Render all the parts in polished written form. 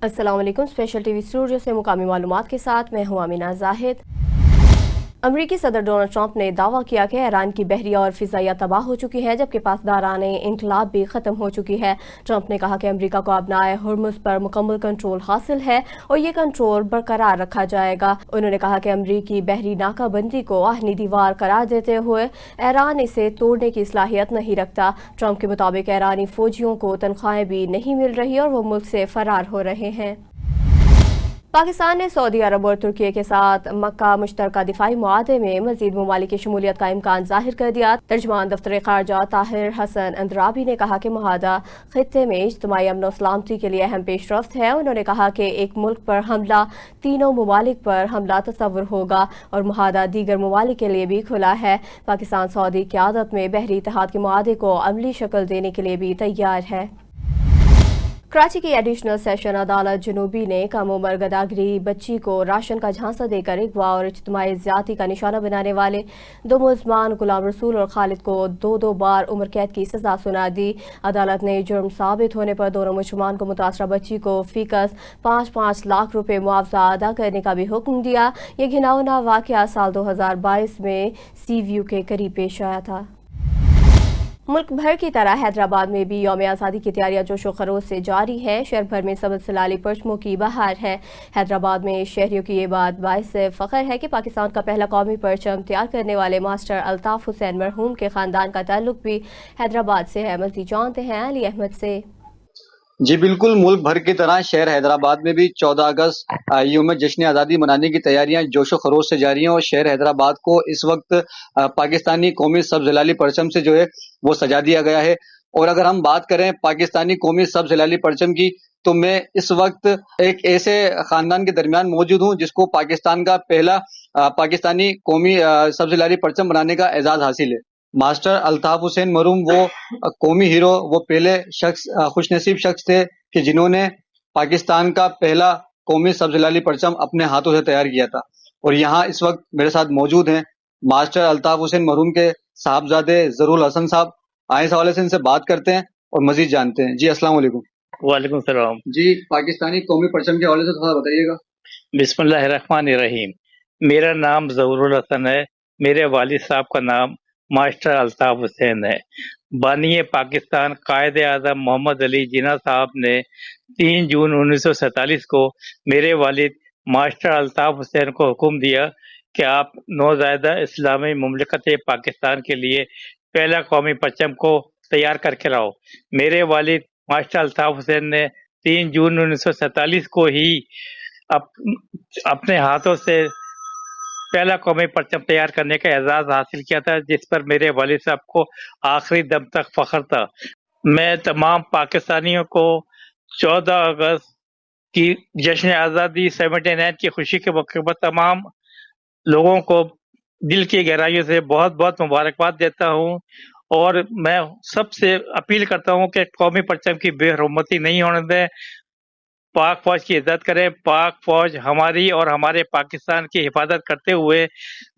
अस्सलाम वालेकुम। Special TV studio से मुकामी मालूमात के साथ मैं हूं अमीना जाहिद। अमरीकी सदर डोनाल्ड ट्रंप ने दावा किया कि ईरान की बहरिया और फिजाइया तबाह हो चुकी हैं, जबकि पासदारान इनकलाब भी ख़त्म हो चुकी है। ट्रंप ने कहा कि अमरीका को अपनाए हुर्मुज़ पर मुकम्मल कंट्रोल हासिल है और ये कंट्रोल बरकरार रखा जाएगा। उन्होंने कहा कि अमरीकी बहरी नाकाबंदी को आहनी दीवार करार देते हुए ईरान इसे तोड़ने की सलाहियत नहीं रखता। ट्रंप के मुताबिक ईरानी फौजियों को तनख्वाहें भी नहीं मिल रही और वो मुल्क से फरार हो रहे हैं। पाकिस्तान ने सऊदी अरब और तुर्की के साथ मक्का मुश्तरका दिफाई मुआहदे में मजीद ममालिक की शमूलियत का इम्कान जाहिर कर दिया। तर्जमान दफ्तर खारजा ताहिर हसन अंद्राबी ने कहा कि मुआहदा खित्ते में इज्तिमाई अमन और सलामती के लिए अहम पेशरफ्त है। उन्होंने कहा कि एक मुल्क पर हमला तीनों ममालिक पर हमला तस्वुर होगा और मुआहदा दीगर ममालिक के लिए भी खुला है। पाकिस्तान सऊदी क़यादत में बहरी इत्तेहाद के मुआहदे को अमली शक्ल देने के लिए भी तैयार है। कराची की एडिशनल सेशन अदालत जनूबी ने कम उम्र गदागरी बच्ची को राशन का झांसा देकर अगवा और इज्तिमाई ज्यादती का निशाना बनाने वाले दो मुलजमान गुलाम रसूल और खालिद को दो बार उम्र कैद की सजा सुना दी। अदालत ने जुर्म साबित होने पर दोनों मुलजमान को मुतासरा बच्ची को फीकस 5-5 लाख रुपए मुआवजा अदा करने का भी हुक्म दिया। ये घिनौना वाकया साल 2022 में सीव्यू के करीब पेश आया था। मुल्क भर की तरह हैदराबाद में भी यौम आज़ादी की तैयारियां जोशो खरोश से जारी है। शहर भर में सबज सलाली परचमों की बहार है। हैदराबाद में शहरियों की ये बात बाइस फ़ख्र है कि पाकिस्तान का पहला कौमी परचम तैयार करने वाले मास्टर अल्ताफ़ हुसैन मरहूम के ख़ानदान का ताल्लुक भी हैदराबाद से है। मज़ीद जानते हैं अली अहमद से। जी बिल्कुल, मुल्क भर की तरह शहर हैदराबाद में भी 14 अगस्त यौम जश्न आज़ादी मनाने की तैयारियां जोशो खरोश से जारी हैं और शहर हैदराबाद को इस वक्त पाकिस्तानी कौमी सब्ज़ हिलाली परचम से जो है वो सजा दिया गया है। और अगर हम बात करें पाकिस्तानी कौमी सब्ज़ हिलाली परचम की, तो मैं इस वक्त एक ऐसे ख़ानदान के दरमियान मौजूद हूँ जिसको पाकिस्तान का पहला पाकिस्तानी कौमी सब्ज़ हिलाली परचम बनाने का एजाज़ हासिल है। मास्टर अल्ताफ हुसैन मरहूम वो कौमी हीरो, वो पहले शख्स खुशनसीब शख्स थे कि जिन्होंने पाकिस्तान का पहला कौमी सब्ज़ हिलाली परचम अपने हाथों से तैयार किया था। और यहाँ इस वक्त मेरे साथ मौजूद हैं मास्टर अल्ताफ हुसैन मरहूम के साहबजादे ज़रूल हसन साहब। आए इस हवाले से इनसे बात करते हैं और मजीद जानते हैं। जी अस्सलाम वालेकुम। वालेकुम सलाम। जी, पाकिस्तानी कौमी परचम के हवाले से थोड़ा बताइएगा। बिस्मिल्लाहिर्रहमानिर्रहीम। मेरा नाम ज़रूल हसन है। मेरे वालिद साहब का नाम मास्टर अल्ताफ हुसैन है। बानिए पाकिस्तान कायद आज़म मोहम्मद अली जिन्ना साहब ने 3 जून 1947 को मेरे वालिद मास्टर अल्ताफ हुसैन को हुक्म दिया कि आप नौज़ायदा इस्लामी मुमलकत पाकिस्तान के लिए पहला कौमी परचम को तैयार करके लाओ। मेरे वालिद मास्टर अल्ताफ हुसैन ने 3 जून 1947 को ही अपने हाथों से पहला कौमी परचम तैयार करने का एजाज हासिल किया था, जिस पर मेरे वालिद साहब को आखिरी दम तक फख्र था। मैं तमाम पाकिस्तानियों को 14 अगस्त की जश्न आज़ादी 79 की खुशी के मौके पर तमाम लोगों को दिल की गहराइयों से बहुत बहुत मुबारकबाद देता हूँ और मैं सबसे अपील करता हूँ कि कौमी परचम की बेहरमती नहीं होने दें। पाक फौज की इज्जत करें। पाक फौज हमारी और हमारे पाकिस्तान की हिफाजत करते हुए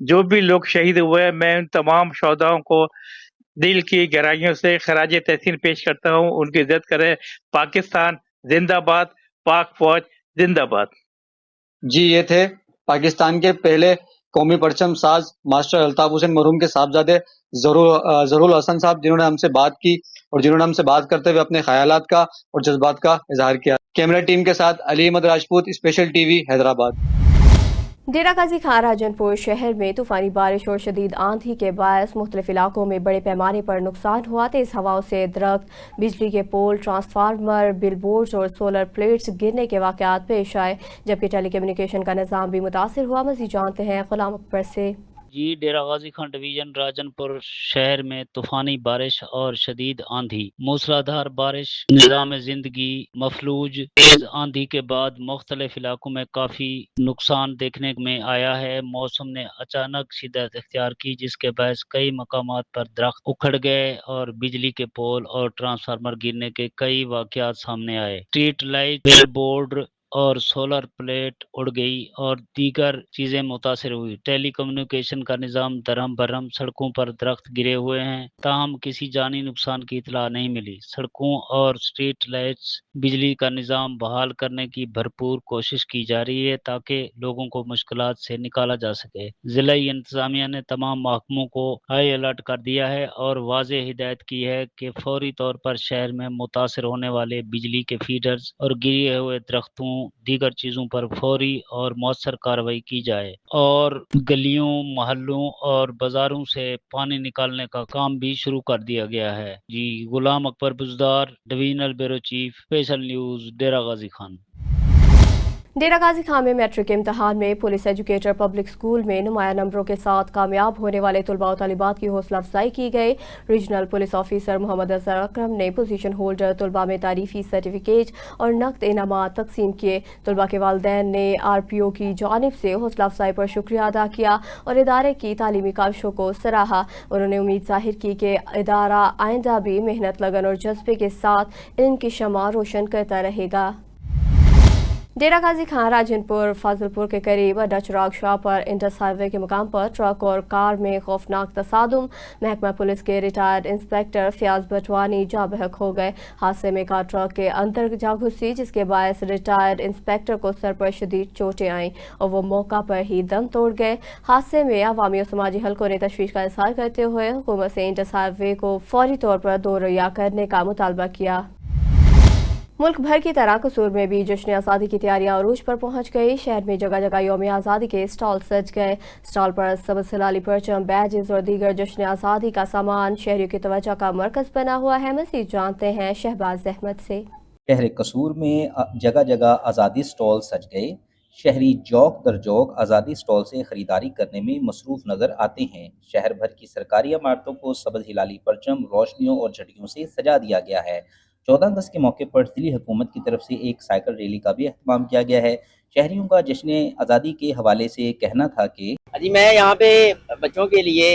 जो भी लोग शहीद हुए, मैं उन तमाम शोहदाओं को दिल की गहराइयों से खराज तहसीन पेश करता हूँ। उनकी इज्जत करें। पाकिस्तान जिंदाबाद, पाक फौज जिंदाबाद। जी, ये थे पाकिस्तान के पहले कौमी परचम साज मास्टर अल्ताफ हुसैन मरहूम के साहबजादे ज़रूल हसन साहब, जिन्होंने हमसे बात की और जिन्होंने हमसे बात करते हुए अपने ख्यालात का और जज्बात का इजहार किया। कैमरा टीम के साथ अली अहमद राजपूत, स्पेशल टीवी हैदराबाद। डेरा गाजी खान राजनपुर शहर में तूफानी बारिश और शदीद आंधी के बायस मुख्तलिफ इलाकों में बड़े पैमाने पर नुकसान हुआ। तेज हवाओं से दरख्त, बिजली के पोल, ट्रांसफार्मर, बिलबोर्ड्स और सोलर प्लेट्स गिरने के वाकयात पेश आए, जबकि टेली कम्युनिकेशन का निज़ाम भी मुतासिर हुआ। मज़ीद जानते हैं गुलाम अकबर से। जी, डेरा गाजी खान डिवीजन राजनपुर शहर में तूफानी बारिश और शदीद आंधी, मूसलाधार बारिश, निज़ाम जिंदगी मफलूज। तेज आंधी के बाद मुख्तलिफ इलाकों में काफ़ी नुकसान देखने में आया है। मौसम ने अचानक शिद्दत इख्तियार की, जिसके बायस कई मकामात पर दरख्त उखड़ गए और बिजली के पोल और ट्रांसफार्मर गिरने के कई वाकयात सामने आए। स्ट्रीट लाइट, बिल बोर्ड اور سولر پلیٹ اڑ گئی اور دیگر چیزیں متاثر ہوئی۔ ٹیلی کمیونیکیشن کا نظام درہم برہم، سڑکوں پر درخت گرے ہوئے ہیں، تاہم کسی جانی نقصان کی اطلاع نہیں ملی۔ سڑکوں اور اسٹریٹ لائٹس، بجلی کا نظام بحال کرنے کی بھرپور کوشش کی جا رہی ہے تاکہ لوگوں کو مشکلات سے نکالا جا سکے۔ ضلعی انتظامیہ نے تمام محکموں کو ہائی الرٹ کر دیا ہے اور واضح ہدایت کی ہے کہ فوری طور پر شہر میں متاثر ہونے والے بجلی کے فیڈرز اور گرے ہوئے درختوں دیگر چیزوں پر فوری اور مؤثر کارروائی کی جائے، اور گلیوں، محلوں اور بازاروں سے پانی نکالنے کا کام بھی شروع کر دیا گیا ہے۔ جی، Ghulam Akbar Buzdar, divisional bureau chief, special news, Dera Ghazi Khan. Dera Ghazi Khan میں میٹرک امتحان میں پولیس ایجوکیٹر پبلک اسکول میں نمایاں نمبروں کے ساتھ کامیاب ہونے والے طلباء و طالبات کی حوصلہ افزائی کی گئی۔ ریجنل پولیس آفیسر محمد اظہر اکرم نے پوزیشن ہولڈر طلباء میں تعریفی سرٹیفکیٹ اور نقد انعامات تقسیم کیے۔ طلباء کے والدین نے RPO کی جانب سے حوصلہ افزائی پر شکریہ ادا کیا اور ادارے کی تعلیمی کاوشوں کو سراہا۔ انہوں نے امید ظاہر کی کہ ادارہ آئندہ بھی محنت، لگن اور جذبے کے ساتھ علم کی شمع روشن کرتا رہے گا۔ ڈیرہ غازی خان راجن پور فاضل پور کے قریب اڈا چراغ شاہ پر انڈس ہائی وے کے مقام پر ٹرک اور کار میں خوفناک تصادم، محکمہ پولیس کے ریٹائرڈ انسپکٹر فیاض بٹوانی جاں بحق ہو گئے۔ حادثے میں کار ٹرک کے اندر جا گھسی جس کے باعث ریٹائرڈ انسپکٹر کو سر پر شدید چوٹیں آئیں اور وہ موقع پر ہی دم توڑ گئے۔ حادثے میں عوامی اور سماجی حلقوں نے تشویش کا اظہار کرتے ہوئے حکومت سے انڈس ہائی وے کو فوری طور پر دوریہ کرنے کا مطالبہ کیا۔ ملک بھر کی طرح قصور میں بھی جشن آزادی کی تیاریاں عروج پر پہنچ گئی۔ شہر میں جگہ جگہ یوم آزادی کے اسٹال سج گئے۔ اسٹال پر سبز ہلالی پرچم، بیجز اور دیگر جشن آزادی کا سامان شہریوں کی توجہ کا مرکز بنا ہوا ہے۔ مزید جانتے ہیں شہباز احمد سے۔ شہر قصور میں جگہ جگہ آزادی اسٹال سج گئے۔ شہری جوک در جوک آزادی اسٹال سے خریداری کرنے میں مصروف نظر آتے ہیں۔ شہر بھر کی سرکاری عمارتوں کو سبز ہلالی پرچم، روشنیوں اور جھنڈیوں سے سجا دیا گیا ہے۔ 14 اگست کے موقع پر ضلعی حکومت کی طرف سے ایک سائیکل ریلی کا بھی اہتمام کیا گیا ہے۔ شہریوں کا جشن آزادی کے حوالے سے کہنا تھا کہ جی میں یہاں پہ بچوں کے لیے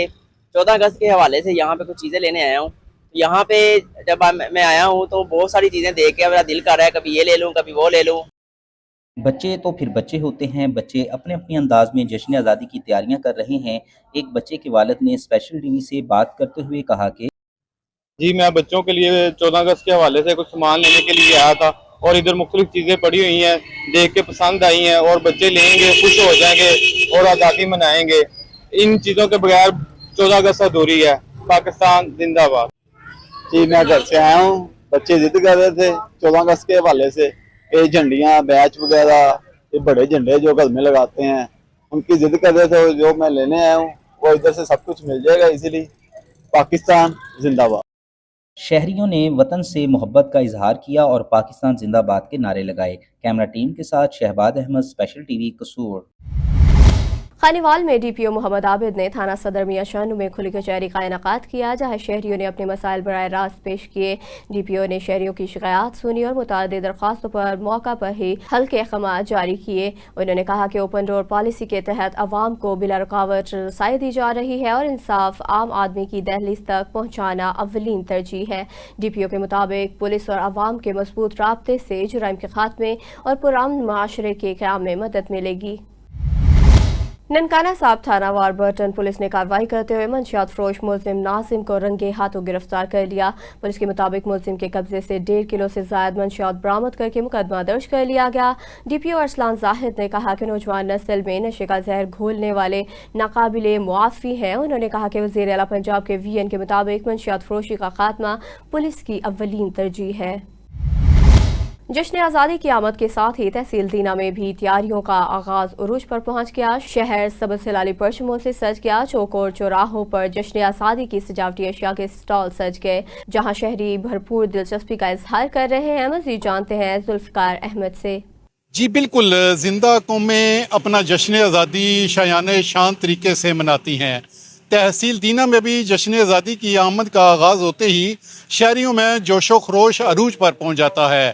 14 اگست کے حوالے سے یہاں پہ کچھ چیزیں لینے آیا ہوں۔ یہاں پہ جب میں آیا ہوں تو بہت ساری چیزیں دیکھ کے میرا دل کر رہا ہے کبھی یہ لے لوں کبھی وہ لے لوں۔ بچے تو پھر بچے ہوتے ہیں، بچے اپنے اپنے انداز میں جشن آزادی کی تیاریاں کر رہے ہیں۔ ایک بچے کے والد نے اسپیشل ٹی وی سے بات کرتے ہوئے کہا کہ جی میں بچوں کے لیے 14 اگست کے حوالے سے کچھ سامان لینے کے لیے آیا تھا اور ادھر مختلف چیزیں پڑی ہوئی ہیں، دیکھ کے پسند آئی ہیں اور بچے لیں گے، خوش ہو جائیں گے اور آزادی منائیں گے۔ ان چیزوں کے بغیر 14 اگست ادھوری ہے۔ پاکستان زندہ باد۔ جی میں گھر سے آیا ہوں، بچے ضد کر رہے تھے 14 اگست کے حوالے سے، یہ جھنڈیاں، بیچ وغیرہ، یہ بڑے جھنڈے جو گھر میں لگاتے ہیں ان کی ضد کر رہے تھے، جو میں لینے آیا ہوں وہ ادھر سے سب کچھ مل جائے گا ایزیلی۔ پاکستان زندہ باد۔ شہریوں نے وطن سے محبت کا اظہار کیا اور پاکستان زندہ باد کے نعرے لگائے۔ کیمرہ ٹیم کے ساتھ Shahbaz Ahmed, special TV, Kasur. Khanewal میں DPO محمد عابد نے تھانہ صدر میاں شانو میں کھلی کچہری کا انعقاد کیا جہاں شہریوں نے اپنے مسائل براہ راست پیش کیے۔ DPO نے شہریوں کی شکایات سنی اور متعدد درخواستوں پر موقع پر ہی حل کے اقدامات جاری کیے۔ انہوں نے کہا کہ اوپن ڈور پالیسی کے تحت عوام کو بلا رکاوٹ رسائی دی جا رہی ہے اور انصاف عام آدمی کی دہلیز تک پہنچانا اولین ترجیح ہے۔ DPO کے مطابق پولیس اور عوام کے مضبوط رابطے سے جرائم کے خاتمے اور پرامن معاشرے کے قیام میں مدد ملے گی۔ ننکانہ صاحب تھانہ واربرٹن پولیس نے کارروائی کرتے ہوئے منشیات فروش ملزم ناظم کو رنگے ہاتھوں گرفتار کر لیا۔ پولیس کے مطابق ملزم کے قبضے سے 1.5 کلو سے زائد منشیات برآمد کر کے مقدمہ درج کر لیا گیا۔ DPO ارسلان زاہد نے کہا کہ نوجوان نسل میں نشے کا زہر گھولنے والے ناقابل معافی ہیں۔ انہوں نے کہا کہ وزیر اعلیٰ پنجاب کے VN کے مطابق منشیات فروشی کا خاتمہ پولیس کی اولین ترجیح ہے۔ جشن آزادی کی آمد کے ساتھ ہی تحصیل دینا میں بھی تیاریوں کا آغاز عروج پر پہنچ گیا۔ شہر سبز ہلالی پرچموں سے سج گیا۔ چوک اور چوراہوں پر جشن آزادی کی سجاوٹی اشیاء کے اسٹال سج گئے جہاں شہری بھرپور دلچسپی کا اظہار کر رہے ہیں۔ مزید جانتے ہیں ذوالفقار احمد سے۔ جی بالکل، زندہ قومیں اپنا جشن آزادی شایان شان طریقے سے مناتی ہیں۔ تحصیل دینا میں بھی جشن آزادی کی آمد کا آغاز ہوتے ہی شہریوں میں جوش و خروش عروج پر پہنچ جاتا ہے۔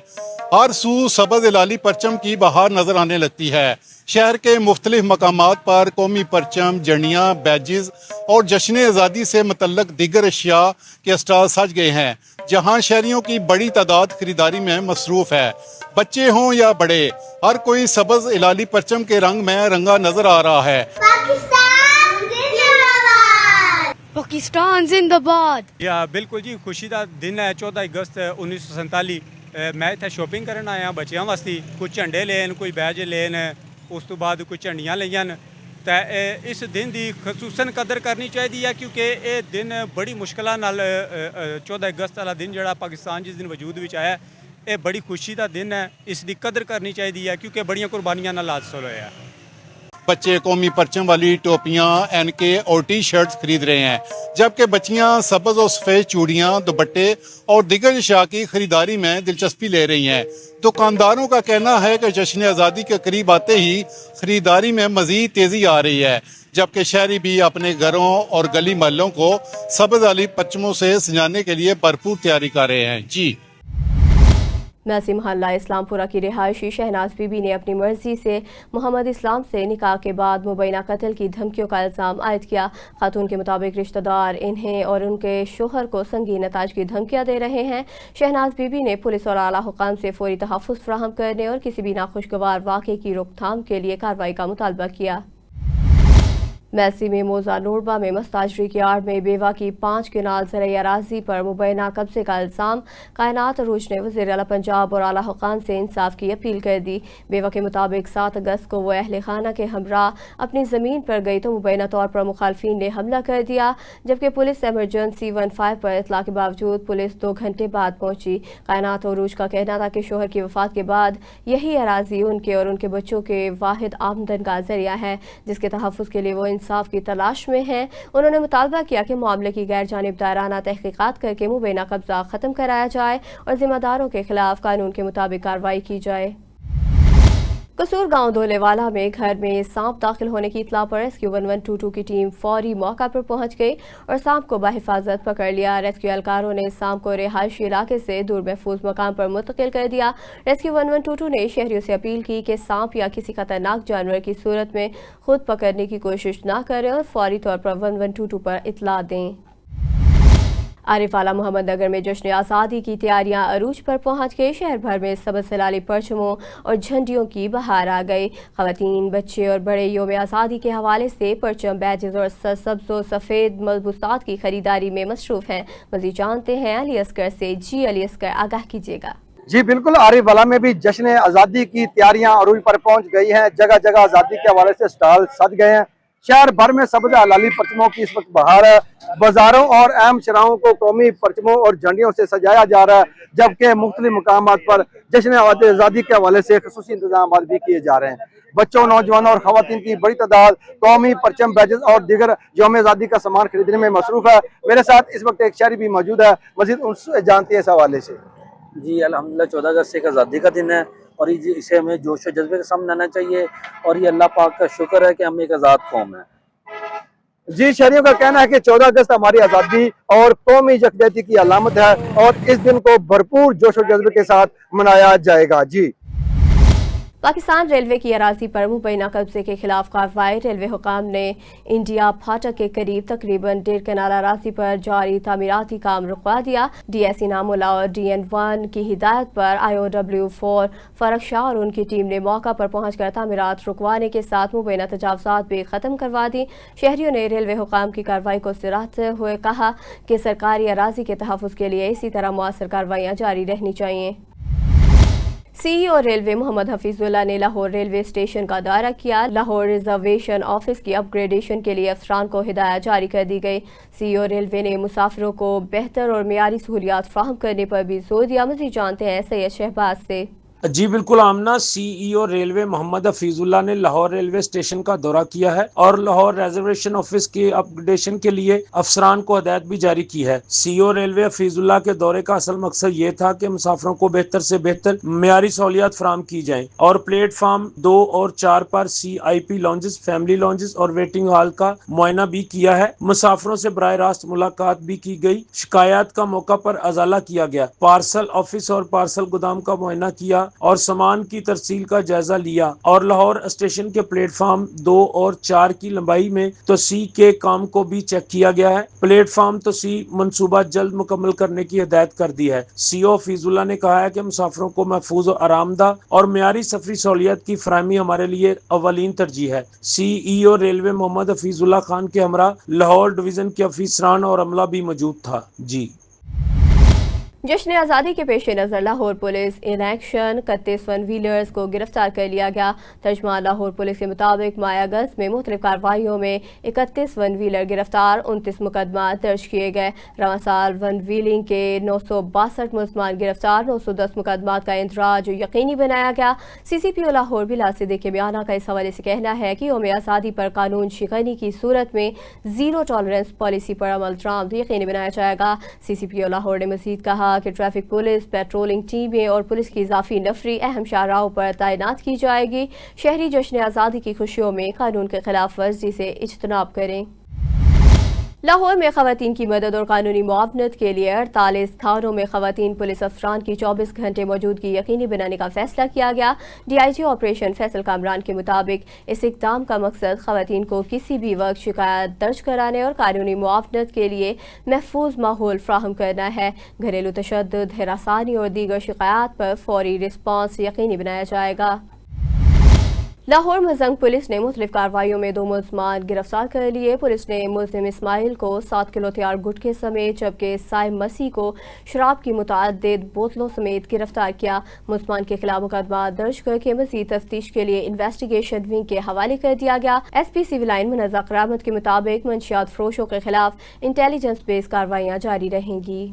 ہر سو سبز ہلالی پرچم کی بہار نظر آنے لگتی ہے۔ شہر کے مختلف مقامات پر قومی پرچم، جھنڈیاں، بیجز اور جشن آزادی سے متعلق دیگر اشیاء کے اسٹال سج گئے ہیں جہاں شہریوں کی بڑی تعداد خریداری میں مصروف ہے۔ बच्चे हों या बड़े, हर कोई सबज हिलाली परचम के रंग में रंगा नजर आ रहा है। पाकिस्तान जिंदाबाद। या बिल्कुल जी, खुशी का दिन है 14 अगस्त 1947। मैं इत्थे शॉपिंग करन आया बच्चों वास्ते, कुछ झंडे लेन, कोई बैज लेन, उस तो बाद कुछ झंडियां लईयां। तो इस दिन की खसूसन कदर करनी चाहिए, क्योंकि ये दिन बड़ी मुश्किलों नाल 14 अगस्त वाला दिन जिहड़ा पाकिस्तान जिस दिन वजूद विच आया, ये बड़ी खुशी का दिन है। इसकी कदर करनी चाहिए, क्योंकि बड़ियां कुर्बानियां नाल हासिल होया। बच्चे कौमी परचम वाली टोपियां, एनके और टी शर्ट्स खरीद रहे हैं, जबकि बच्चियां सब्ज और सफ़ेद चूड़ियां, दुपट्टे और दिगर अशिया की खरीदारी में दिलचस्पी ले रही हैं। दुकानदारों का कहना है कि जश्न आज़ादी के करीब आते ही खरीदारी में मज़ीद तेज़ी आ रही है, जबकि शहरी भी अपने घरों और गली महलों को सब्ज वाली परचमों से सजाने के लिए भरपूर तैयारी कर रहे हैं। जी मैसी मोहल्ला इस्लामपुरा की रिहायशी शहनाज बीबी ने अपनी मर्जी से मोहम्मद इस्लाम से निकाह के बाद मुबैना कत्ल की धमकियों का इल्ज़ाम आयद किया। खातून के मुताबिक रिश्तेदार इन्हें और उनके शोहर को संगीन नताज की धमकियां दे रहे हैं। शहनाज बीबी ने पुलिस और आला हुकाम से फौरी तहफ़्फ़ुज़ फराहम करने और किसी भी नाखुशगवार वाक़े की रोकथाम के लिए कार्रवाई का मुतालबा किया। मैसी में मोजा नूरबा में मस्ताजरी की आड़ में बेवा की 5 किनाल ज़रई अराज़ी पर मुबैना कब्जे का इल्ज़ाम। कायनात अरूज ने वज़ीर आला पंजाब और आला हुकाम से इंसाफ की अपील कर दी। बेवा के मुताबिक 7 अगस्त को वो अहले खाना के हमरा अपनी ज़मीन पर गई तो मुबैना तौर पर मुखालफिन ने हमला कर दिया, जबकि पुलिस एमरजेंसी 15 पर इतला के बावजूद पुलिस 2 घंटे बाद पहुंची। कायनात अरूज का कहना था कि शोहर की वफ़ात के बाद यही अराज़ी उनके और उनके बच्चों के वाहिद आमदन का ज़रिया है, जिसके तहफ़्फ़ुज़ के लिए वो इंसाफ की तलाश में हैं। उन्होंने मुतालबा किया कि मामले की गैर जानिबदाराना तहकीकात करके मुबैना कब्जा ख़त्म कराया जाए और जिम्मेदारों के खिलाफ कानून के मुताबिक कार्रवाई की जाए। कसूर गांव धोलेवाला में घर में सांप दाखिल होने की इतला पर रेस्क्यू 1122 की टीम फौरी मौका पर पहुंच गई और सांप को बाहिफाजत पकड़ लिया। रेस्क्यू एहलकारों ने सांप को रिहायशी इलाके से दूर महफूज मकाम पर मुंतकिल कर दिया। रेस्क्यू 1122 ने शहरियों से अपील की कि सांप या किसी खतरनाक जानवर की सूरत में खुद पकड़ने की कोशिश न करें और फौरी तौर पर 1122 पर इतला दें। आरिफाला मोहम्मद नगर में जश्न आज़ादी की तैयारियां अरूज पर पहुंच गई। शहर भर में सबज हिलाली परचमों और झंडियों की बहार आ गई। ख़वातीन, बच्चे और बड़े योम आज़ादी के हवाले से परचम, बैजेस और सब्ज़ और सफ़ेद मलबूसात की खरीदारी में मसरूफ़ हैं। मज़ीद जानते हैं अली असगर से। जी अली असगर, आगाह कीजिएगा। जी बिल्कुल, आरिफाला में भी जश्न आज़ादी की तैयारियां अरूज पर पहुंच गई हैं। जगह जगह आज़ादी के हवाले से स्टॉल सज गए हैं। शहर भर में सबज हलाली परचमों की इस वक्त बहार है। बाजारों और अहम शराहों को कौमी परचमों और झंडियों से सजाया जा रहा है, जबकि मुख्तलिफ मकामात पर जश्न आज़ादी के हवाले से खसूसी इंतजाम भी किए जा रहे हैं। बच्चों, नौजवानों और खवातीन की बड़ी तादाद कौमी परचम, बैजेस और दीगर यौम आज़ादी का सामान खरीदने में मसरूफ है। मेरे साथ इस वक्त एक शहरी भी मौजूद है, मजीद उनसे जानते हैं इस हवाले से। जी अल्हम्दुलिल्लाह 14 अगस्त एक आज़ादी का दिन है और इसे हमें जोश और जज्बे के साथ मनाना चाहिए और ये अल्लाह पाक का शुक्र है कि हम एक आज़ाद कौम है। जी, शहरियों का कहना है कि 14 अगस्त हमारी आज़ादी और कौमी यकजहती की अलामत है और इस दिन को भरपूर जोश और जज्बे के साथ मनाया जाएगा। जी, पाकिस्तान रेलवे की अराजी पर मुबैना कब्जे के खिलाफ कार्रवाई। रेलवे हुकाम ने इंडिया फाटक के करीब तकरीबन 1.5 कनाल अराजी पर जारी तामीराती काम रुकवा दिया। DSE नामुल्ला और DN1 की हिदायत पर IOW4 फरक शाह और उनकी टीम ने मौका पर पहुंचकर तामीरात रुकवाने के साथ मुबैना तजावजात भी ख़त्म करवा दी। शहरियों ने रेलवे हुकाम की कार्रवाई को सराहते हुए कहा कि सरकारी अराजी के तहफ़्फ़ुज़ के लिए इसी तरह मुअस्सर कार्रवाइयाँ जारी रहनी चाहिए। CEO रेलवे मोहम्मद हफीजुल्लाह ने लाहौर रेलवे स्टेशन का दौरा किया। लाहौर रिजर्वेशन ऑफिस की अपग्रेडेशन के लिए अफसरान को हिदायत जारी कर दी गई। CEO रेलवे ने मुसाफिरों को बेहतर और मियारी सहूलियात फराहम करने पर भी जोर दिया। मज़ीद जानते हैं सैयद शहबाज से। जी बिल्कुल आमना, CEO रेलवे मोहम्मद हफीजुल्लाह ने लाहौर रेलवे स्टेशन का दौरा किया है और लाहौर रिजर्वेशन ऑफिस की अपग्रेडेशन के लिए अफसरान को हदायत भी जारी की है। CEO रेलवे हफीजुल्लाह के दौरे का असल मकसद ये था कि मुसाफिरों को बेहतर से बेहतर मियारी सहूलियात फराहम की जाएं और प्लेटफार्म 2 और 4 पर CIP लॉन्जेस, फैमिली लॉन्जेस और वेटिंग हॉल का मुआयना भी किया है। मुसाफिरों से बराह रास्त मुलाकात भी की गई। शिकायत का मौका पर अजाला किया गया। पार्सल ऑफिस और पार्सल गोदाम का मुआयना किया और सामान की तरसील का जायजा लिया और लाहौर स्टेशन के प्लेटफार्म 2 और 4 की लंबाई में तोसी के काम को भी चेक किया गया है। प्लेटफार्म तोसी मंसूबा जल्द मुकम्मल करने की हिदायत कर दी है। CEO फीजुल्ला ने कहा है कि मुसाफिरों को महफूज और आरामदा और मेयारी सफरी सहूलियत की फराहमी हमारे लिए अव्वलीन तरजीह है। CEO रेलवे मोहम्मद हफीजुल्ला खान के हमरा लाहौर डिवीजन के अफसरान और अमला भी मौजूद था। जी। जश्न आज़ादी के पेश नज़र Lahore police in action 31 one wheelers को गिरफ्तार कर लिया गया। तर्जमान लाहौर पुलिस के मुताबिक माह अगस्त में मुख्तलिफ कार्रवाइयों में 31 वन व्हीलर गिरफ्तार, 29 मुकदमा दर्ज किए गए। रवां साल वन व्हीलिंग के 962 मुलजमान गिरफ्तार, 910 मुकदमा का इंदराज यकीनी बनाया गया। CCPO लाहौर बिलाल सिद्दीक के बयान का इस हवाले से कहना है कि यौम आज़ादी पर कानून शिकनी की सूरत में ज़ीरो टॉलरेंस पॉलिसी पर अमल दरामद यकीनी बनाया जाएगा। CCPO लाहौर ने मज़ीद कहा कि ट्रैफिक पुलिस, पेट्रोलिंग टीमें और पुलिस की इजाफी नफरी अहम शाहराहों पर तैनात की जाएगी। शहरी जश्न आज़ादी की खुशियों में कानून के खिलाफ वर्जी से इज्तनाब करें। लाहौर में खवातीन की मदद और कानूनी मुआवनत के लिए 48 थानों में खवातीन पुलिस अफसरान की 24 घंटे मौजूदगी यकीनी बनाने का फैसला किया गया। DIG ऑपरेशन फैसल कामरान के मुताबिक इस इक़दाम का मकसद खवातीन को किसी भी वक्त शिकायत दर्ज कराने और कानूनी मुआवनत के लिए महफूज माहौल फ्राहम करना है। घरेलू तशद्दुद, हिरासानी और दीगर शिकायत पर फौरी रिस्पांस यकीनी बनाया जाएगा। लाहौर मजंग पुलिस ने मुख्तलिफ कार्रवाइयों में 2 मुलजमान गिरफ्तार कर लिए। पुलिस ने मुलजिम इस्माइल को 7 किलो तैयार गुटखे समेत, जबकि साइम मसीह को शराब की मुतअद्दिद बोतलों समेत गिरफ्तार किया। मुलजमान के खिलाफ मुकदमा दर्ज करके मज़ीद तफ्तीश के लिए इन्वेस्टिगेशन विंग के हवाले कर दिया गया। SP सिविल लाइन मुनज़्ज़र करामत के मुताबिक मंशियात फरोशों के खिलाफ इंटेलिजेंस बेस्ड कार्रवाइयाँ जारी रहेंगी।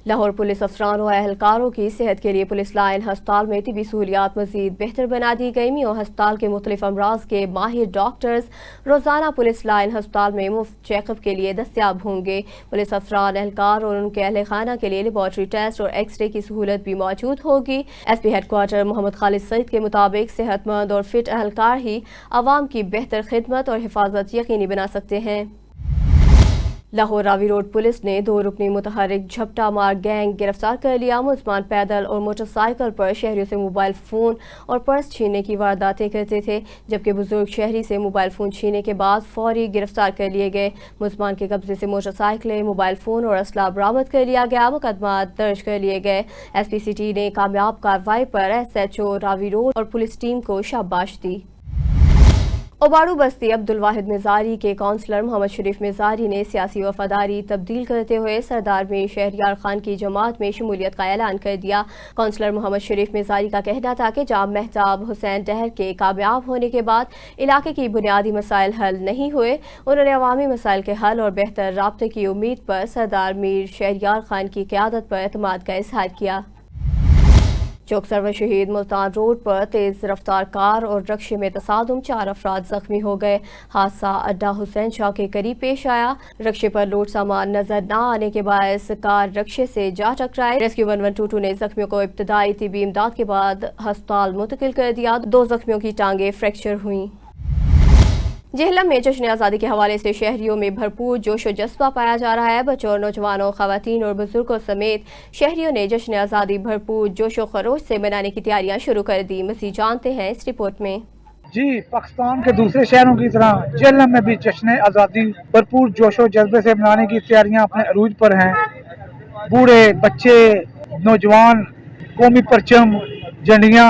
लाहौर पुलिस अफसरान और एहलकारों की सेहत के लिए पुलिस लाइन हस्पताल में तिबी सहूलियात मज़ीद बेहतर बना दी गई। मियां हस्पताल के मुख्तलिफ अमराज के माहिर डॉक्टर्स रोज़ाना पुलिस लाइन हस्पताल में मुफ्त चेकअप के लिए दस्तियाब होंगे। पुलिस अफसरान, एहलकार और उनके अहल खाना के लिए लेबॉर्ट्री टेस्ट और एक्सरे की सहूलत भी मौजूद होगी। SP हेडक्वार्टर मोहम्मद खालिद सईद के मुताबिक सेहतमंद और फिट एहलकार ही आवाम की बेहतर खिदमत और हिफाजत यकीनी बना सकते हैं। लाहौर रावी रोड पुलिस ने 2 रुकनी मुतहरिक झपटा मार गैंग गिरफ्तार कर लिया। मुलजमान पैदल और मोटरसाइकिल पर शहरियों से मोबाइल फ़ोन और पर्स छीनने की वारदातें करते थे, जबकि बुजुर्ग शहरी से मोबाइल फ़ोन छीनने के बाद फौरी गिरफ्तार कर लिए गए। मुलजमान के कब्जे से मोटरसाइकिलें, मोबाइल फ़ोन और असला बरामद कर लिया गया। मुकदमा दर्ज कर लिए गए। SP सिटी ने कामयाब कार्रवाई पर SHO रावी रोड और पुलिस टीम को शाबाश दी। ओबाड़ू बस्ती अब्दुल वाहिद मिजारी के काउंसलर मोहम्मद शरीफ मिजारी ने सियासी वफादारी तब्दील करते हुए सरदार में शहरियार खान की जमात में शमूलियत का ऐलान कर दिया। काउंसलर मोहम्मद शरीफ मिजारी का कहना था कि जाम मेहताब हुसैन डहर के कामयाब होने के बाद इलाके की बुनियादी मसाइल हल नहीं हुए। उन्होंने अवामी मसाइल के हल और बेहतर राब्ते की उम्मीद पर सरदार मीर शहरियार खान की क़यादत पर एतमाद का इजहार किया। चौक सरवर शहीद मुल्तान रोड पर तेज रफ्तार कार और रक्शे में तसादुम, 4 अफराद जख्मी हो गए। हादसा अड्डा हुसैन शाह के करीब पेश आया। रक्शे पर लोड सामान नजर न आने के बायस कार रक्शे से जा टकराई। रेस्क्यू 1122 ने जख्मियों को इब्तदाई तिबी इमदाद के बाद अस्पताल मुंतकिल कर दिया। 2 जख्मियों की टांगें फ्रैक्चर हुई। जेहलम में जश्न आज़ादी के हवाले से शहरियों में भरपूर जोश और जज्बा पाया जा रहा है। बच्चों और नौजवानों, खवातीन और बुजुर्गों समेत शहरियों ने जश्न आज़ादी भरपूर जोश और खरोश से मनाने की तैयारियां शुरू कर दी। मज़ीद जानते हैं इस रिपोर्ट में। जी, पाकिस्तान के दूसरे शहरों की तरह जेहलम में भी जश्न आज़ादी भरपूर जोश और जज्बे से मनाने की तैयारियां अपने अरूज पर हैं। बूढ़े, बच्चे, नौजवान कौमी परचम, झंडियाँ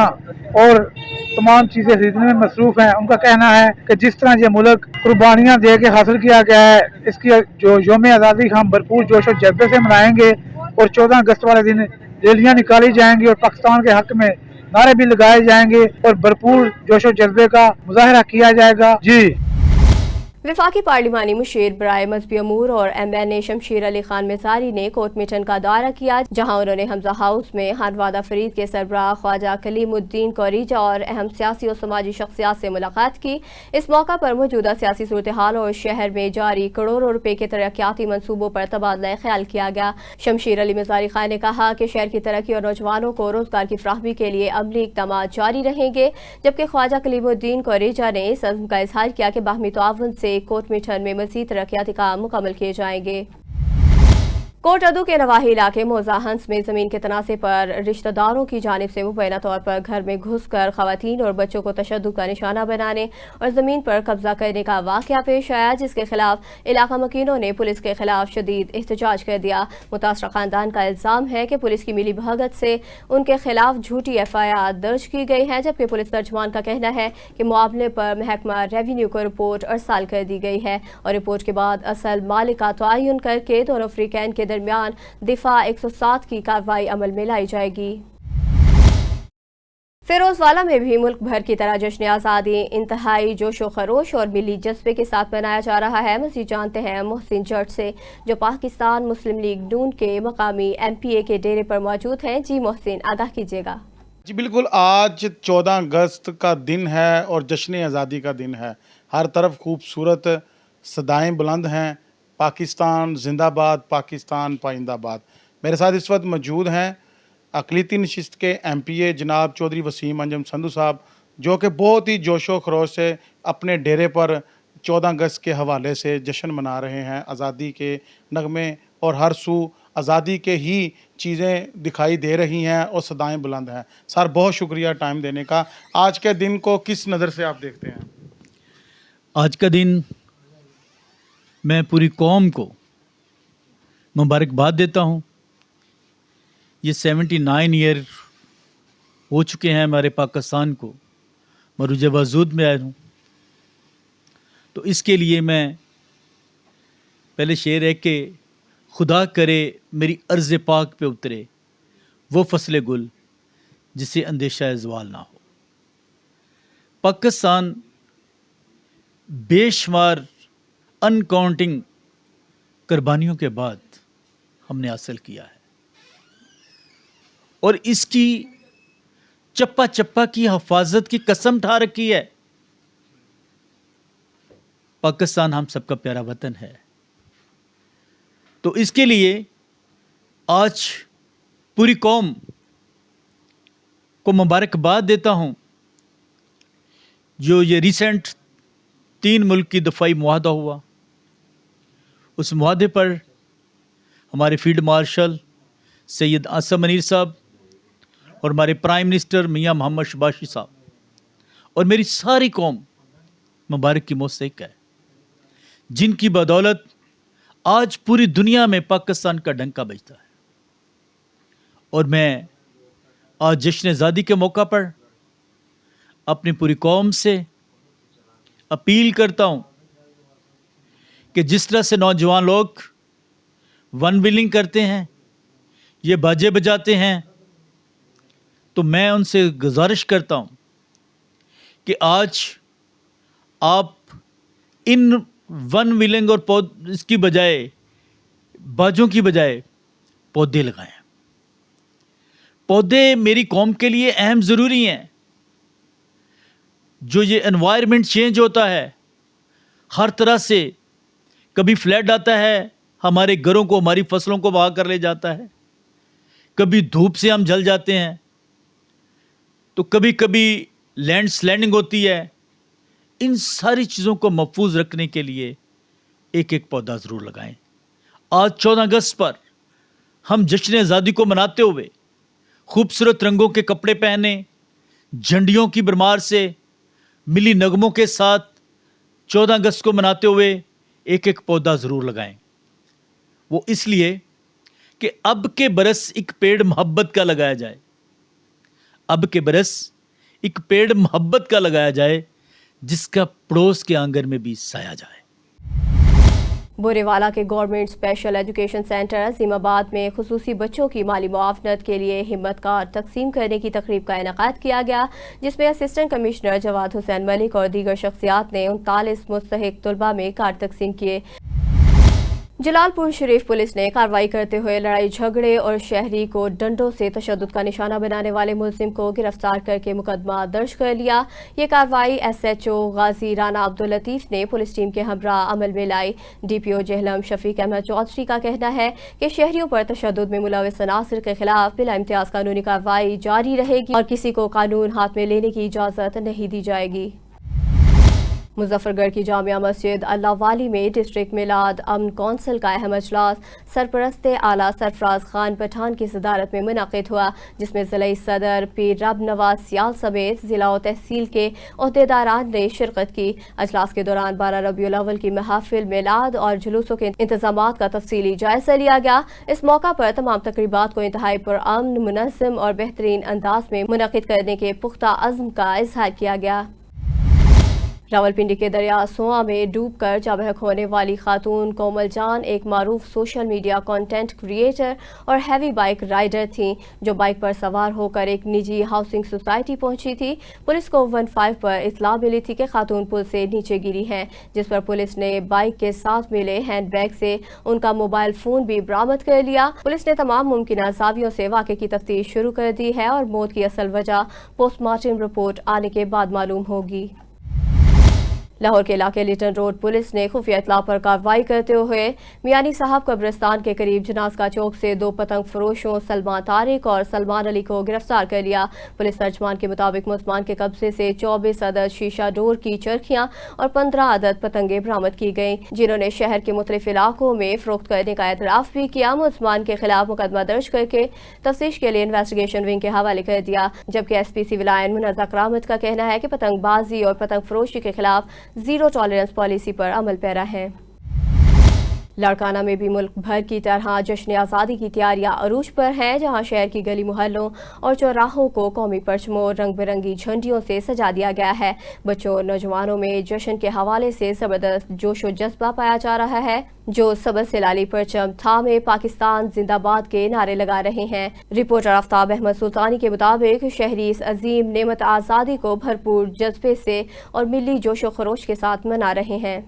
और तमाम चीज़ें खरीदने में मसरूफ हैं। उनका कहना है कि जिस तरह ये मुल्क कुर्बानियाँ दे के हासिल किया गया है, इसकी जो यौम आज़ादी हम भरपूर जोश और जज्बे से मनाएंगे और 14 अगस्त वाले दिन रैलियाँ निकाली जाएंगी और पाकिस्तान के हक में नारे भी लगाए जाएंगे और भरपूर जोश और जज्बे का मुजाहरा किया जाएगा। जी। वफाकी पार्लिमानी मुशीर बराए मजहबी अमूर और MNA शमशीर अली खान मिज़ारी ने कोट मिटन का दौरा किया, जहां उन्होंने हमजा हाउस में हानवादा फरीद के सरबराह ख्वाजा कलीमुद्दीन कोरीजा और अहम सियासी और समाजी शख्सियात से मुलाकात की। इस मौका पर मौजूदा सियासी सूरत हाल और शहर में जारी करोड़ों रुपए के तरक्याती मनसूबों पर तबादला ख्याल किया गया। शमशीर अली मिज़ारी खान ने कहा कि शहर की तरक्की और नौजवानों को रोजगार की फ्राहमी के लिए अमली इक़दाम जारी रहेंगे, जबकि ख्वाजा कलीमुद्दीन कोरीजा ने इस अज़्म का इजहार किया कि बाहमी ताउन से कोट मिठन में मज़ीद तरक्याती काम मुकम्मल किए जाएंगे। कोट अदू के नवाही इलाके मोजाहंस में जमीन के तनाज़े पर रिश्तेदारों की जानिब से मुबैना तौर पर घर में घुसकर खवातीन और बच्चों को तशद्दुद का निशाना बनाने और जमीन पर कब्जा करने का वाक़या पेश आया, जिसके खिलाफ इलाका मकीनों ने पुलिस के खिलाफ शदीद एहतजाज कर दिया। मुतासरा खानदान का इल्ज़ाम है कि पुलिस की मिली भगत से उनके खिलाफ झूठी FIR दर्ज की गई है, जबकि पुलिस तर्जुमान का कहना है कि मामले पर महकमा रेवेन्यू को रिपोर्ट अरसाल कर दी गई है और रिपोर्ट के बाद असल मालिक का तयन करके दोनों फ्रीकैन के दरमियान दिफा 107 की कार्रवाई अमल में लाई जाएगी। फिरोजवाला में भी मुल्क भर की तरह जश्न आज़ादी इंतहाई जोशो खरोश और मिली जज्बे के साथ मनाया जा रहा है। मज़ीद जानते हैं मोहसिन जट से, जो पाकिस्तान मुस्लिम लीग नून के मकामी MPA के डेरे पर मौजूद हैं। जी मोहसिन, आगाह कीजिएगा। जी बिल्कुल, आज 14 अगस्त का दिन है और जश्न आज़ादी का दिन है। हर तरफ खूबसूरत सदाएं बुलंद हैं, पाकिस्तान जिंदाबाद, पाकिस्तान पाइंदाबाद। मेरे साथ इस वक्त मौजूद हैं अक़लीती नशिस्त के MPA जनाब चौधरी वसीम अंजम संधू साहब, जो कि बहुत ही जोशो खरोश से अपने डेरे पर 14 अगस्त के हवाले से जश्न मना रहे हैं। आज़ादी के नगमे और हर सू आज़ादी के ही चीज़ें दिखाई दे रही हैं और सदाएं बुलंद हैं। सर, बहुत शुक्रिया टाइम देने का। आज के दिन को किस नज़र से आप देखते हैं? आज का दिन मैं पूरी कौम को मुबारकबाद देता हूँ। ये 79 ईयर हो चुके हैं हमारे पाकिस्तान को मरूज वजूद में आए हूँ, तो इसके लिए मैं पहले शेर है कि खुदा करे मेरी अर्ज़ पाक पे उतरे वो फसल गुल जिसे अंदेशा ज़वाल ना हो। पाकिस्तान बेशुमार अनकाउंटिंग कुर्बानियों के बाद हमने हासिल किया है और इसकी चप्पा चप्पा की हिफाजत की कसम ठा रखी है। पाकिस्तान हम सबका प्यारा वतन है, तो इसके लिए आज पूरी कौम को मुबारकबाद देता हूँ। जो ये रिसेंट 3 मुल्क की दफ़ाई मुआहदा हुआ, उस मुआहदे पर हमारे फील्ड मार्शल सैयद आसम मनीर साहब और हमारे प्राइम मिनिस्टर मियां मोहम्मद शबाशी साहब और मेरी सारी कौम मुबारक की मुस्तहिक है, जिनकी बदौलत आज पूरी दुनिया में पाकिस्तान का डंका बजता है। और मैं आज जश्न आज़ादी के मौका पर अपनी पूरी कौम से अपील करता हूँ कि जिस तरह से नौजवान लोग वन व्हीलिंग करते हैं, ये बाजे बजाते हैं, तो मैं उनसे गुजारिश करता हूँ कि आज आप इन वन व्हीलिंग और इसकी बजाय बाजों की बजाय पौधे लगाएं। पौधे मेरी कौम के लिए अहम ज़रूरी हैं। जो ये एनवायरनमेंट चेंज होता है हर तरह से, कभी फ्लड आता है, हमारे घरों को, हमारी फसलों को बहा कर ले जाता है, कभी धूप से हम जल जाते हैं, तो कभी कभी लैंड स्लाइडिंग होती है। इन सारी चीज़ों को महफूज रखने के लिए एक एक पौधा ज़रूर लगाएं। आज 14 अगस्त पर हम जश्न आज़ादी को मनाते हुए खूबसूरत रंगों के कपड़े पहने, झंडियों की भरमार से मिली नगमों के साथ 14 अगस्त को मनाते हुए एक एक पौधा ज़रूर लगाएं। वो इसलिए कि अब के बरस एक पेड़ मोहब्बत का लगाया जाए, अब के बरस एक पेड़ मोहब्बत का लगाया जाए, जिसका पड़ोस के आंगन में भी साया जाए। बोरेवाला के government special education centre Azimabad में खुसूसी बच्चों की माली मुआवनत के लिए हिम्मत कार्ड तकसीम करने की तकरीब का इनेकाद किया गया, जिसमें असिस्टेंट कमिश्नर जवाद हुसैन मलिक और दीगर शख्सियात ने 39 मुस्तहिक तलबा में कार्ड तकसीम किए। जलालपुर शरीफ पुलिस ने कार्रवाई करते हुए लड़ाई झगड़े और शहरी को डंडों से तशद्दुद का निशाना बनाने वाले मुलजिम को गिरफ्तार करके मुकदमा दर्ज कर लिया। ये कार्रवाई SHO गाजी राना अब्दुल लतीफ़ ने पुलिस टीम के हमरा अमल में लाई। DPO जेहलम शफीक अहमद चौधरी का कहना है कि शहरियों पर तशद्दुद में मुलविस अनासिर के खिलाफ बिला इम्तियाज कानूनी कार्रवाई जारी रहेगी और किसी को कानून हाथ में लेने की इजाज़त नहीं दी जाएगी। मुजफ्फरगढ़ की जामिया मस्जिद अल्लाह वाली में डिस्ट्रिक्ट मिलाद अमन कौंसिल का अहम अजलास सरपरस्त आला सरफराज खान पठान की सदारत में मुनक़िद हुआ, जिसमें ज़िला सदर पीर रब नवाज सियाल समेत ज़िला और तहसील के ओहदेदारान ने शिरकत की। अजलास के दौरान 12 रबीउल अव्वल की महफिल मिलाद और जुलूसों के इंतजामात का तफसीली जायजा लिया गया। इस मौका पर तमाम तकरीबात को इंतहाई पुरअमन, मुनज़्ज़म और बेहतरीन अंदाज में मुनक़िद करने के पुख्ता अज़्म का इज़हार किया गया। रावलपिंडी के दरिया सोआ में डूबकर जा बहक होने वाली खातून कोमल जान एक मारूफ सोशल मीडिया कंटेंट क्रिएटर और हैवी बाइक राइडर थीं, जो बाइक पर सवार होकर एक निजी हाउसिंग सोसाइटी पहुंची थी। पुलिस को 15 पर इत्तला मिली थी कि खातून पुल से नीचे गिरी हैं, जिस पर पुलिस ने बाइक के साथ मिले हैंडबैग से उनका मोबाइल फ़ोन भी बरामद कर लिया। पुलिस ने तमाम मुमकिन ज़ावियों से वाक़े की तफ्तीश शुरू कर दी है और मौत की असल वजह पोस्टमार्टम रिपोर्ट आने के बाद मालूम होगी। लाहौर के इलाके लिटन रोड पुलिस ने खुफिया इत्तला पर कार्रवाई करते हुए मियानी साहब कब्रिस्तान के करीब जनाज़का चौक से 2 पतंग फरोशों सलमान तारिक और सलमान अली को गिरफ्तार कर लिया। पुलिस तर्जमान के मुताबिक मुसलमान के कब्जे से 24 अदद शीशा डोर की चरखियां और 15 अदद पतंगे बरामद की गईं, जिन्होंने शहर के मुख्तलिफ इलाकों में फरोख्त करने का एतराफ़ भी किया। मुसलमान के खिलाफ मुकदमा दर्ज करके तफ्तीश के लिए इन्वेस्टिगेशन विंग के हवाले कर दिया, जबकि SPC सिविल लाइन मुनज़्ज़ा करामत का कहना है कि पतंगबाजी और पतंग फरोशी के खिलाफ जीरो टॉलरेंस पॉलिसी पर अमल पैरा है। लाड़काना में भी मुल्क भर की तरह जश्न आज़ादी की तैयारियां अरूज पर हैं, जहां शहर की गली मोहल्लों और चौराहों को कौमी परचमों रंग बिरंगी झंडियों से सजा दिया गया है। बच्चों और नौजवानों में जश्न के हवाले से ज़बरदस्त जोश व जज्बा पाया जा रहा है, जो सबज से लाली परचम थामे पाकिस्तान जिंदाबाद के नारे लगा रहे हैं। रिपोर्टर आफ्ताब अहमद सुल्तानी के मुताबिक शहरी इस अजीम नेमत आज़ादी को भरपूर जज्बे से और मिली जोश व खरोश के साथ मना रहे हैं।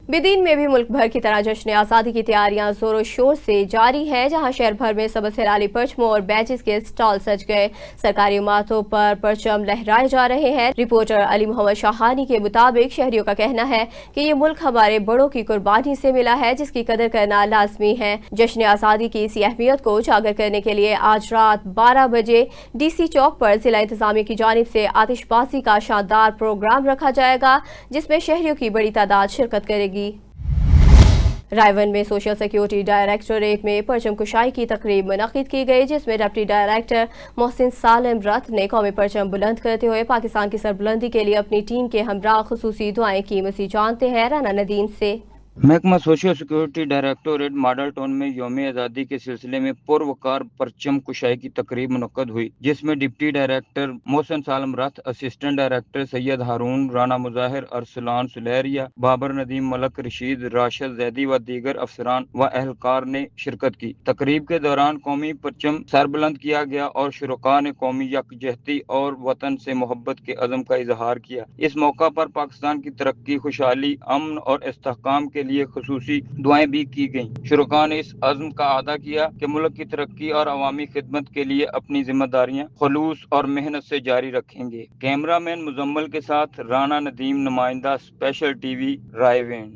बिदीन में भी मुल्क भर की तरह जश्न आज़ादी की तैयारियां जोरों शोर से जारी है, जहां शहर भर में सबसे लाली परचमों और बैचेस के स्टॉल सज गए। सरकारी इमारतों पर परचम लहराए जा रहे हैं। रिपोर्टर अली मोहम्मद शाहानी के मुताबिक शहरियों का कहना है कि ये मुल्क हमारे बड़ों की कुर्बानी से मिला है, जिसकी कदर करना लाजमी है। जश्न आज़ादी की इसी अहमियत को उजागर करने के लिए आज रात 12 बजे DC चौक पर जिला इंतजामिया की जानिब से आतिशबाजी का शानदार प्रोग्राम रखा जाएगा, जिसमें शहरियों की बड़ी तादाद शिरकत करेगी। रायवन में सोशल सिक्योरिटी डायरेक्टोरेट में परचम कुशाई की तकरीब मुनक़िद की गई, जिसमें डिप्टी डायरेक्टर मोहसिन सालिम रथ ने कौमी परचम बुलंद करते हुए पाकिस्तान की सरबुलंदी के लिए अपनी टीम के हमरा खुसूसी दुआएं की। मज़ीद जानते हैं राना नदीम से। महकमा social security directorate model town में यौम आज़ादी के सिलसिले में पुरवकार परचम कुशाई की तकरीब मुनक़्क़द हुई, जिसमें डिप्टी डायरेक्टर मोहसिन सालम रथ, असिस्टेंट डायरेक्टर सैयद हारून, राना मुजाहिर, अरसलान सुलहरिया, बाबर नदीम, मलक रशीद, राशिद जैदी व दीगर अफसरान व अहलकार ने शिरकत की। तकरीब के दौरान कौमी परचम सरबुलंद किया गया और शुरका ने कौमी यकजहती और वतन से मोहब्बत के अज़म का इजहार किया। इस मौका पर पाकिस्तान की तरक्की, खुशहाली, अमन और इस्तेहकाम के लिए खुसूसी दुआएं भी की गईं। शुरका ने इस अज़्म का अदा किया कि मुल्क की तरक्की और अवामी खिदमत के लिए अपनी जिम्मेदारियां खुलूस और मेहनत से जारी रखेंगे। कैमरामैन मुजम्मल के साथ राना नदीम, नुमाइंदा स्पेशल TV रायवेन।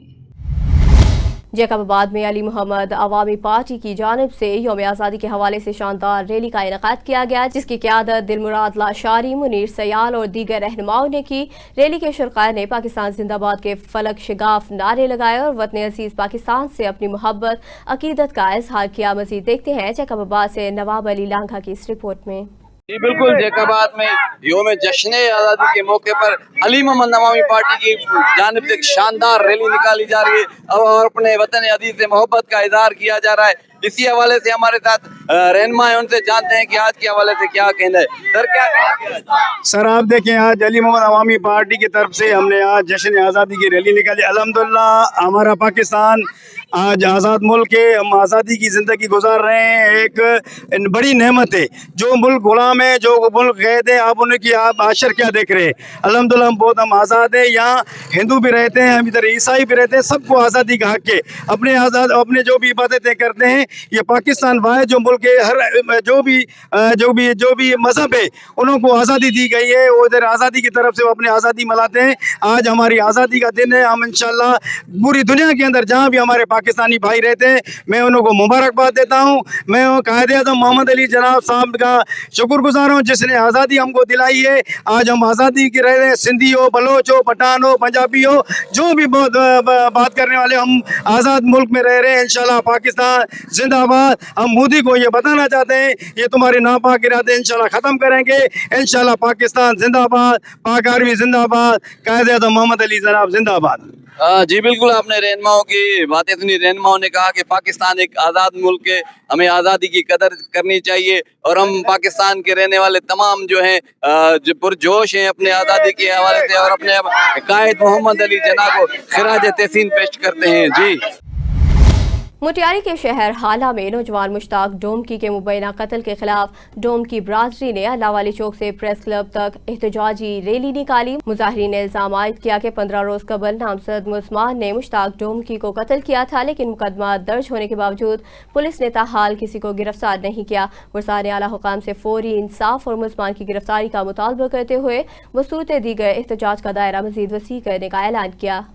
जैकबाबाद में अली मोहम्मद अवामी पार्टी की जानिब से यौम आज़ादी के हवाले से शानदार रैली का इनेकाद किया गया, जिसकी क़यादत दिलमुराद लाशारी, मुनीर सयाल और दीगर रहनुमाओं ने की। रैली के शुरकाए ने पाकिस्तान जिंदाबाद के फलक शिगाफ नारे लगाए और वतन अजीज पाकिस्तान से अपनी मोहब्बत अकीदत का इजहार किया। मज़ीद देखते हैं जैकबाबाद से नवाब अली लांघा की इस रिपोर्ट में। जी बिल्कुल, जैकबाबाद में योम जश्न आज़ादी के मौके पर अली मोहम्मद अवामी पार्टी की जानिब से शानदार रैली निकाली जा रही है और अपने वतन अजीज से मोहब्बत का इजहार किया जा रहा है। इसी हवाले से हमारे साथ रहनुमा है, उनसे जानते हैं कि आज के हवाले से क्या कहना है। सर क्या कहेंगे? सर आप देखें, आज अली मोहम्मद अवामी पार्टी की तरफ से हमने आज जश्न आज़ादी की रैली निकाली। अल्हम्दुलिल्लाह हमारा पाकिस्तान आज आज़ाद मुल्क है, हम आज़ादी की ज़िंदगी गुजार रहे हैं। एक बड़ी नेमत है। जो मुल्क गुलाम है, जो मुल्क कैद है, आप उनकी आप आशर क्या देख रहे हैं। अल्हम्दुलिल्लाह हम आज़ाद है। यहाँ हिंदू भी रहते हैं, हम इधर ईसाई भी रहते हैं, सबको आज़ादी का हक है। अपने आज़ाद अपने जो भी इबादतें करते हैं। ये पाकिस्तान वाहिद जो मुल्क के हर जो भी मजहब है उनको आज़ादी दी गई है, वो इधर आज़ादी की तरफ से वो अपनी आज़ादी मनाते हैं। आज हमारी आज़ादी का दिन है। हम इंशाल्लाह पूरी दुनिया के अंदर जहाँ भी हमारे पाकिस्तानी भाई रहते हैं मैं उनको मुबारकबाद देता हूँ। मैं कायद-ए-आज़म मोहम्मद अली जनाब साहब का शुक्रगुजार हूँ जिसने आज़ादी हमको दिलाई है। आज हम आज़ादी की रह रहे हैं, सिंधी हो, बलोच हो, पठान हो, पंजाबी हो, जो भी बात करने वाले, हम आज़ाद मुल्क में रह रहे हैं। इंशाल्लाह पाकिस्तान जिंदाबाद। हम मोदी को ये बताना चाहते हैं ये तुम्हारे नापाक इरादे इंशाल्लाह ख़त्म करेंगे। इंशाल्लाह पाकिस्तान जिंदाबाद, पाक आर्मी जिंदाबाद, कायद-ए-आज़म मोहम्मद अली जनाब जिंदाबाद। जी बिल्कुल, आपने रहनुमाओं की बातें सुनी। रहनुमाओं ने कहा कि पाकिस्तान एक आज़ाद मुल्क है, हमें आज़ादी की कदर करनी चाहिए और हम पाकिस्तान के रहने वाले तमाम जो हैं जो पुरजोश हैं अपने आज़ादी के हवाले से और अपने कायद मोहम्मद अली जना को खिराज तहसीन पेश करते हैं। जी। मुटियारी के शहर हाला में नौजवान मुश्ताक डोमकी के मुबैना कत्ल के खिलाफ डोमकी बरादरी ने अल्लाहवाली चौक से प्रेस क्लब तक एहतजाजी रैली निकाली। मुजाहिरीन ने इल्जाम आयद किया कि 15 रोज कबल नामजद मुसलमान ने मुश्ताक डोमकी को कत्ल किया था, लेकिन मुकदमा दर्ज होने के बावजूद पुलिस ने ताहाल किसी को गिरफ्तार नहीं किया। वज़ार ने आला हुकाम से फौरी इंसाफ और मुसलमान की गिरफ्तारी का मुतालबा करते हुए बसूरत दीगर एहतजाज का दायरा मजीद वसी करने का ऐलान किया।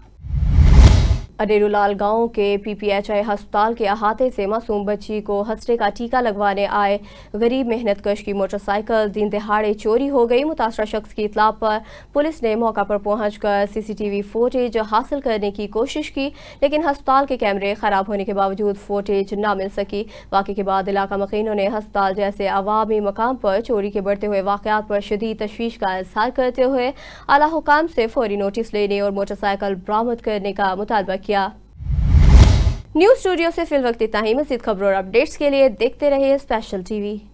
अडेरूलाल गांव के PPHI अस्पताल के अहाते से मासूम बच्ची को हंसने का टीका लगवाने आए गरीब मेहनत कश की मोटरसाइकिल दिन दहाड़े चोरी हो गई। मुतासरा शख्स की इत्तला पर पुलिस ने मौका पर पहुंचकर CCTV फुटेज हासिल करने की कोशिश की, लेकिन अस्पताल के कैमरे खराब होने के बावजूद फुटेज न मिल सकी। वाक़े के बाद इलाका मकीनों ने अस्पताल जैसे अवामी मकाम पर चोरी के बढ़ते हुए वाक़यात पर शदीद तशवीश का इजहार करते हुए आला हुकाम से फौरी नोटिस लेने और मोटरसाइकिल बरामद करने का मुतालबा किया। न्यूज़ स्टूडियो से फिल वक्त इतना ही। मज़ीद खबरों और अपडेट्स के लिए देखते रहिए स्पेशल TV।